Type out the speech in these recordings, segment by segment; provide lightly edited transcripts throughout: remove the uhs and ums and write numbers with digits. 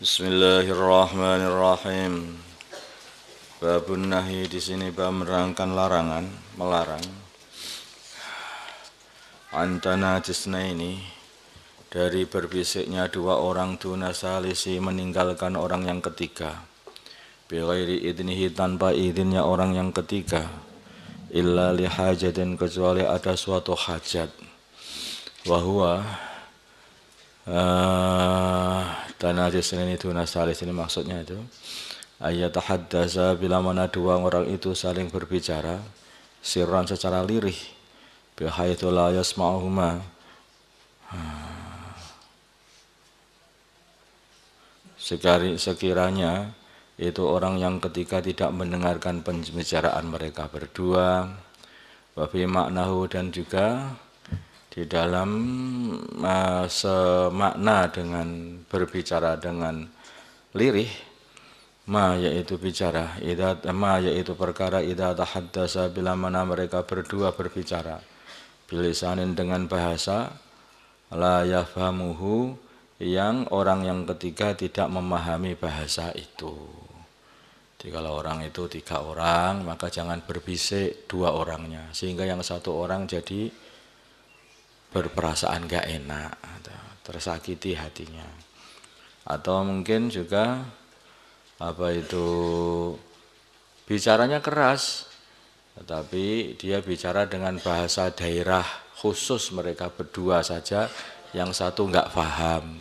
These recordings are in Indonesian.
Bismillahirrahmanirrahim. Babun nahi di sini bab menerangkan larangan, melarang. Antana jisna ini dari berbisiknya dua orang duna salisi meninggalkan orang yang ketiga. Bighairi idnihi tanpa izinnya orang yang ketiga. Illa lihajatin kecuali ada suatu hajat. Wahwa tanajis ini duna salis ini maksudnya itu ayat haddasa bila mana dua orang itu saling berbicara sirran secara lirih bihaitsu la yasma'uhuma sekiranya itu orang yang ketiga tidak mendengarkan pembicaraan mereka berdua wa fi maknahu dan juga di dalam semakna dengan berbicara dengan lirih yaitu bicara yaitu perkara idza tahaddasa bila mana mereka berdua berbicara bilisanin dengan bahasa la yafhamuhu yang orang yang ketiga tidak memahami bahasa itu. Jadi kalau orang itu 3 orang maka jangan berbisik 2 orangnya sehingga yang 1 orang jadi berperasaan gak enak, tersakiti hatinya. Atau mungkin juga bicaranya keras, tetapi dia bicara dengan bahasa daerah khusus mereka berdua saja, yang satu gak paham.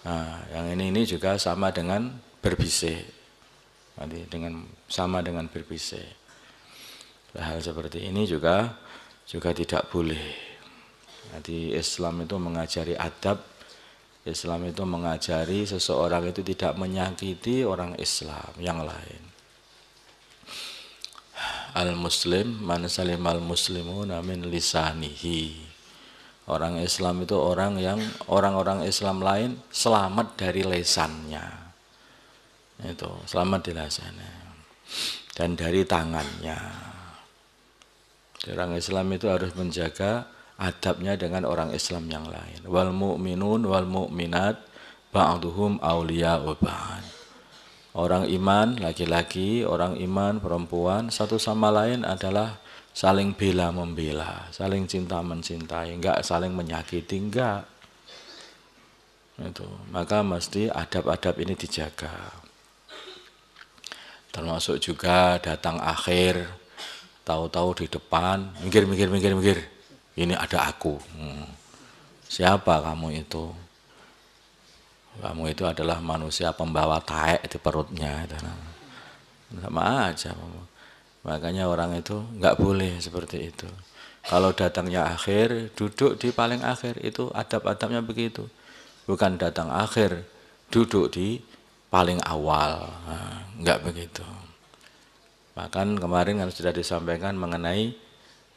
Nah, yang ini juga sama dengan berbisik. Nanti sama dengan berbisik. Hal seperti ini juga tidak boleh. Jadi Islam itu mengajari adab, Islam itu mengajari seseorang itu tidak menyakiti orang Islam yang lain. Al-Muslim man salimal muslimuna min lisanihi. Orang Islam itu orang-orang Islam lain selamat dari lesannya. Itu selamat di lesannya dan dari tangannya. Orang Islam itu harus menjaga adabnya dengan orang Islam yang lain. Wal mu'minun wal mu'minat ba'duhum awliya'u ba'd. Orang iman laki-laki, orang iman perempuan satu sama lain adalah saling bela membela, saling cinta mencintai, enggak saling menyakiti, enggak. Itu. Maka mesti adab-adab ini dijaga. Termasuk juga datang akhir, tahu-tahu di depan, minggir. Ini ada aku. Siapa kamu itu? Kamu itu adalah manusia pembawa taek di perutnya. Sama aja. Makanya orang itu enggak boleh seperti itu. Kalau datangnya akhir, duduk di paling akhir, itu adab-adabnya begitu. Bukan datang akhir, duduk di paling awal. Enggak begitu. Bahkan kemarin kan sudah disampaikan mengenai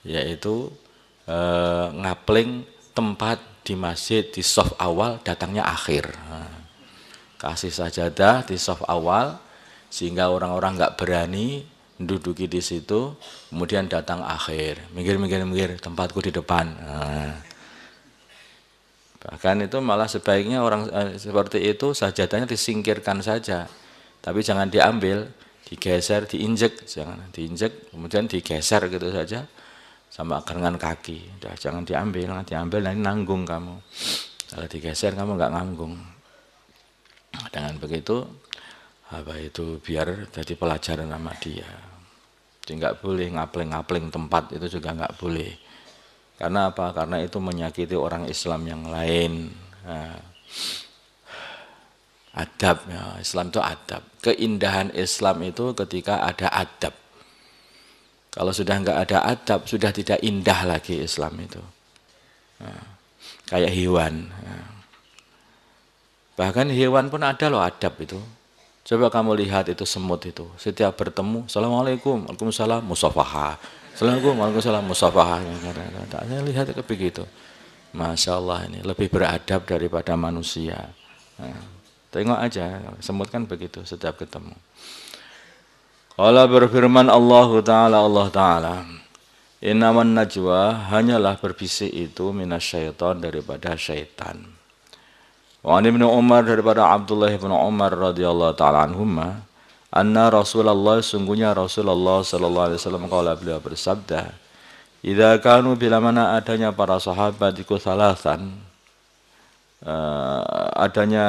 yaitu ngapling tempat di masjid di shaf awal, datangnya akhir. Kasih sajadah di shaf awal sehingga orang-orang enggak berani menduduki di situ, kemudian datang akhir. Minggir, tempatku di depan. Bahkan itu malah sebaiknya orang seperti itu sajadahnya disingkirkan saja. Tapi jangan diambil, digeser, diinjek, jangan diinjek, kemudian digeser gitu saja. Sama dengan kaki, jangan diambil, nanti nanggung kamu. Kalau digeser kamu enggak nanggung. Dengan begitu, biar jadi pelajaran sama dia. Jadi enggak boleh ngapling-ngapling tempat, itu juga enggak boleh. Karena apa? Karena itu menyakiti orang Islam yang lain. Adab, ya. Islam itu adab. Keindahan Islam itu ketika ada adab. Kalau sudah enggak ada adab, sudah tidak indah lagi Islam itu. Kayak hewan. Bahkan hewan pun ada loh adab itu. Coba kamu lihat itu semut itu. Setiap bertemu, Assalamualaikum, Waalaikumsalam, musafahah. Assalamualaikum, Waalaikumsalam, musafahah. Saya lihat itu begitu. Masya Allah ini lebih beradab daripada manusia. Tengok aja, semut kan begitu setiap ketemu. Allah berfirman Allah Ta'ala Innaman najwa hanyalah berbisik itu minasyaiton daripada syaitan. Wa Ibnu Umar daripada Abdullah bin Umar radhiyallahu taala anhuma anna Rasulullah sungguhnya Rasulullah sallallahu alaihi wasallam qala beliau bersabda idza kanu bila mana adanya para sahabat iku salasan adanya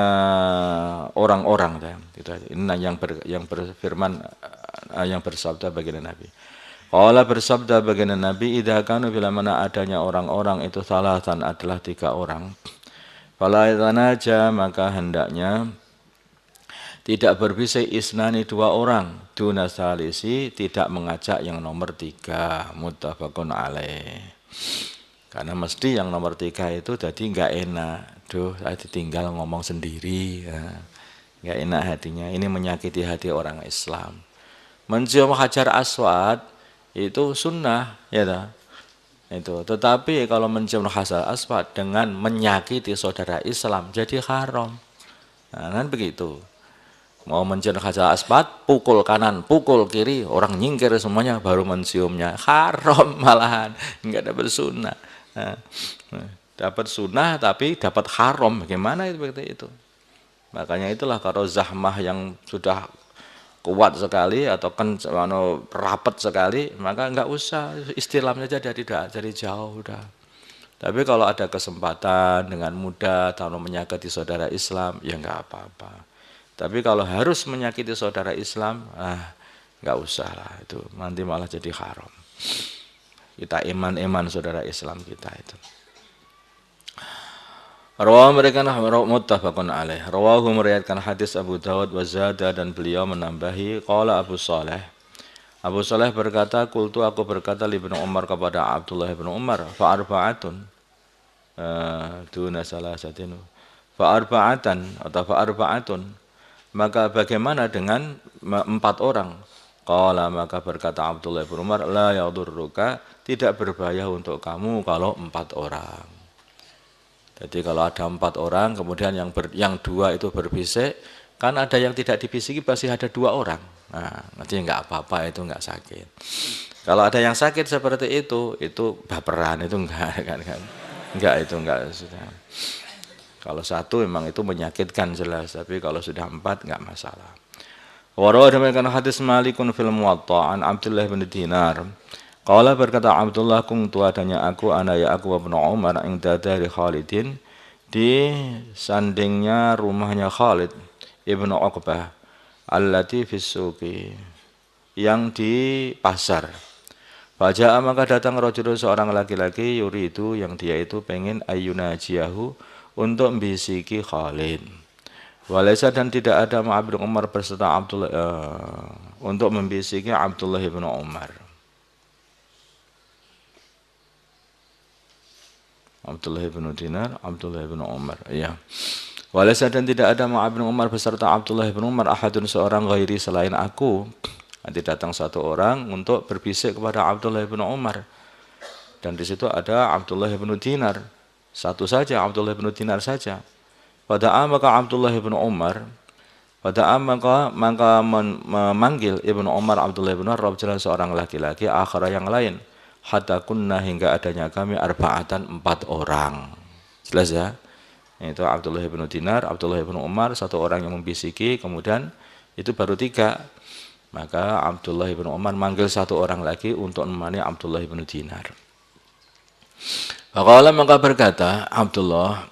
orang-orang gitu. Ini yang berfirman yang bersabda baginda Nabi. Qala bersabda baginda Nabi idza kanu bila mana adanya orang-orang itu salasan adalah 3 orang. Fala yatanaja maka hendaknya tidak berbisik isnani 2 orang duna salisi tidak mengajak yang nomor 3 muttafaqun alaih. Karena mesti yang nomor 3 itu jadi enggak enak. Duh, saya ditinggal ngomong sendiri. Enggak enak hatinya. Ini menyakiti hati orang Islam. Mencium hajar aswad itu sunnah ya dah. Itu. Tetapi kalau mencium hajar aswad dengan menyakiti saudara Islam jadi haram. Nah, kan begitu. Mau mencium hajar aswad, pukul kanan, pukul kiri, orang nyingkir semuanya baru menciumnya. Haram malahan, enggak dapat sunnah. Nah, dapat sunnah tapi dapat haram. Bagaimana itu seperti itu? Makanya itulah kalau zahmah yang sudah kuat sekali atau rapat sekali, maka enggak usah istilahnya aja dari jauh udah. Tapi kalau ada kesempatan dengan mudah tanpa menyakiti saudara Islam, ya enggak apa-apa. Tapi kalau harus menyakiti saudara Islam, enggak usah lah itu, nanti malah jadi haram. Kita iman saudara Islam kita itu. Rawahu mereka muttafaqun alaih. Rawahu meriwayatkan hadis Abu Dawud wa zada dan beliau menambahi qala Abu Saleh. Abu Saleh berkata, qultu aku berkata li Ibnu Umar kepada Abdullah bin Umar, fa arba'atun duna salasatin. Fa arba'atan atau fa arba'atun. Maka bagaimana dengan 4 orang? Qala maka berkata Abdullah bin Umar, la yadurruka, tidak berbahaya untuk kamu kalau 4 orang. Jadi kalau ada 4 orang, kemudian yang 2 itu berbisik, kan ada yang tidak dibisiki pasti ada 2 orang. Nah, nanti enggak apa-apa itu enggak sakit. Kalau ada yang sakit seperti itu baperan itu enggak kan. Enggak itu enggak sudah. Kalau 1 memang itu menyakitkan jelas, tapi kalau sudah 4 enggak masalah. Wa rawa demikian hadis Malikun fil Muwatta an Abdullah bin Dinar. Qala berkata Abdullah kuntu adanya aku aku Ibnu Umar inda dari Khalidin di sandingnya rumahnya Khalid Ibnu Uqbah allati fis suqi yang di pasar. Faja'a maka datang rajulun seorang laki-laki yuridu yang dia itu pengen ayyunajiyahu untuk bisiki Khalid. Walaysa dan tidak ada Ibnu Umar berserta Abdullah untuk membisiki Abdullah bin Umar. Abdullah bin Dinar, Abdullah bin Umar. Ya. Walaysa dan tidak ada Ibnu Umar beserta Abdullah bin Umar ahadun seorang ghairi selain aku. Nanti datang 1 orang untuk berbisik kepada Abdullah bin Umar. Dan di situ ada Abdullah bin Dinar. 1 saja Abdullah bin Dinar saja. Pada maka Abdullah bin Umar maka memanggil Ibnu Umar Abdullah bin Umar jalan seorang laki-laki akhara yang lain. Hatta kunna hingga adanya kami arba'atan 4 orang. Jelas ya? Itu Abdullah bin Dinar, Abdullah bin Umar, 1 orang yang membisiki, kemudian itu baru 3. Maka Abdullah bin Umar manggil 1 orang lagi untuk menemani Abdullah bin Dinar. Faqala maka berkata Abdullah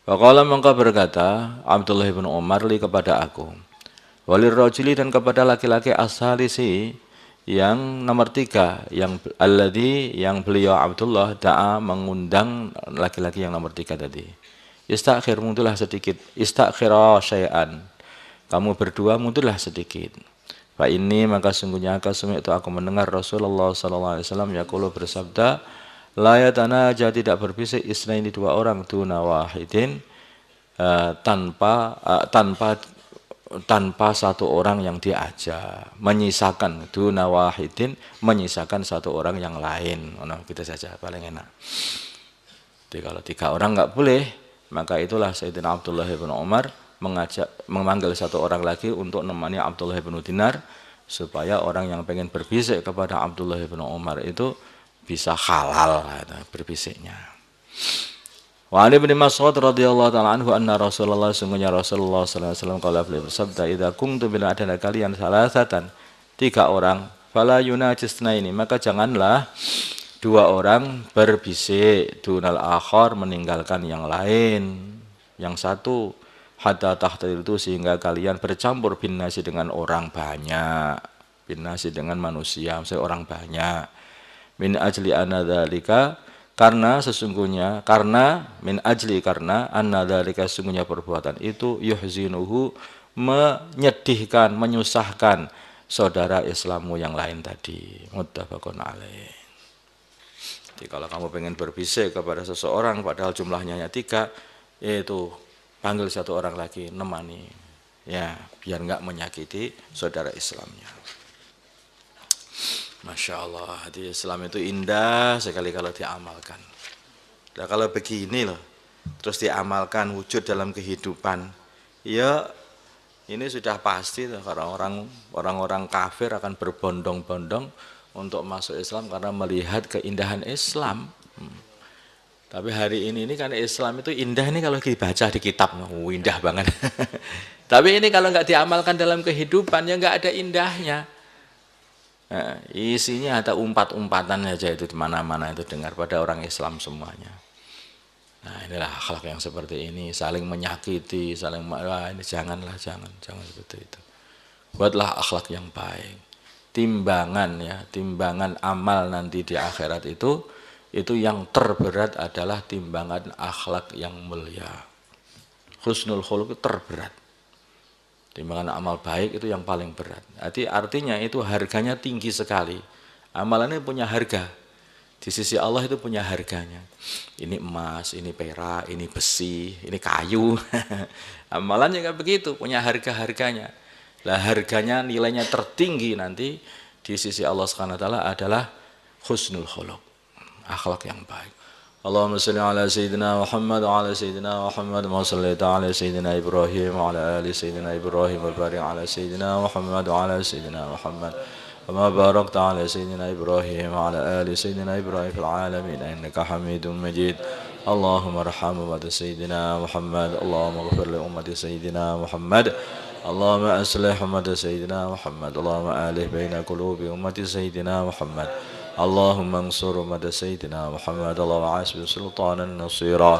Faqala maka berkata Abdullah bin Umar li kepada aku walir rajuli dan kepada laki-laki as-salisi yang nomor 3 yang alladhi yang beliau Abdullah da'a mengundang laki-laki yang nomor 3 tadi. Istakhir mundurlah sedikit, istakhira syai'an. Kamu berdua mundurlah sedikit. Fa ini maka sungguhnya aku mendengar Rasulullah sallallahu alaihi wasallam yaqulu bersabda la yatanaja tidak berbisik isnaini 2 orang duna wahidin tanpa 1 orang yang diajak, menyisakan duna wahidin, menyisakan 1 orang yang lain. Kita saja paling enak. Jadi kalau 3 orang enggak boleh, maka itulah Sayyidina Abdullah bin Umar memanggil 1 orang lagi untuk menemani Abdullah bin Dinar supaya orang yang pengen berbisik kepada Abdullah bin Umar itu bisa halal berbisiknya. Wa Ali bin Mas'ud radhiyallahu taala anhu anna Rasulullah sungguhnya Rasulullah sallallahu alaihi wasallam qala beliau bersabda idza kuntum bila ada kalian salasatan 3 orang fala yunajisna ini maka janganlah 2 orang berbisik dunal akhar meninggalkan yang lain yang satu hatta tahta itu sehingga kalian bercampur binnasi dengan orang banyak binnasi dengan manusia misalnya orang banyak min ajli anadzalika karena sesungguhnya karena min ajli karena annadzalika sesungguhnya perbuatan itu yuhzinuhu menyedihkan menyusahkan saudara Islammu yang lain tadi muttafaqun alaih. Jadi kalau kamu pengen berbisik kepada seseorang padahal jumlahnya hanya 3 yaitu panggil 1 orang lagi nemani ya biar enggak menyakiti saudara Islamnya. Masya Allah, hati Islam itu indah sekali kalau diamalkan. Nah, kalau begini loh, terus diamalkan wujud dalam kehidupan, ya ini sudah pasti loh, karena orang-orang kafir akan berbondong-bondong untuk masuk Islam karena melihat keindahan Islam. Tapi hari ini karena Islam itu indah ini kalau dibaca di kitab, indah banget. Tapi ini kalau nggak diamalkan dalam kehidupan ya nggak ada indahnya. Nah, isinya ada umpat-umpatan aja itu di mana-mana itu dengar pada orang Islam semuanya. Nah, inilah akhlak yang seperti ini, saling menyakiti, saling ini jangan seperti itu. Buatlah akhlak yang baik. Timbangan amal nanti di akhirat itu yang terberat adalah timbangan akhlak yang mulia. Husnul khuluq terberat. Timbangan amal baik itu yang paling berat. Artinya itu harganya tinggi sekali. Amalannya punya harga. Di sisi Allah itu punya harganya. Ini emas, ini perak, ini besi, ini kayu. Amalannya kayak begitu, punya harga-harganya. Lah harganya nilainya tertinggi nanti di sisi Allah Subhanahu wa taala adalah husnul khuluq. Akhlak yang baik. Allahumma salli ala sayyidina Muhammad wa ala sayyidina Muhammad wa sallaita ala sayyidina Ibrahim wa ala ali sayyidina Ibrahim wa barik ala sayyidina Muhammad wa ala sayyidina Muhammad wa barakta ala sayyidina Ibrahim wa ala ali sayyidina Ibrahim fil alamin innaka Hamidum Majid. Allahumma arham ummata sayyidina Muhammad Allahumma ighfir li ummati sayyidina Muhammad Allahumma aslih ummata sayyidina Muhammad Allahumma alih baina qulubi ummati sayyidina Muhammad اللهم انصر أمة سيدنا محمد اللهم عاصم سلطانا نصيرا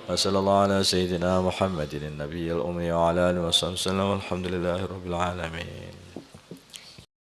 وصلى الله على سيدنا محمد النبي الأمي وعلى آله وصحبه وسلم والحمد لله رب العالمين.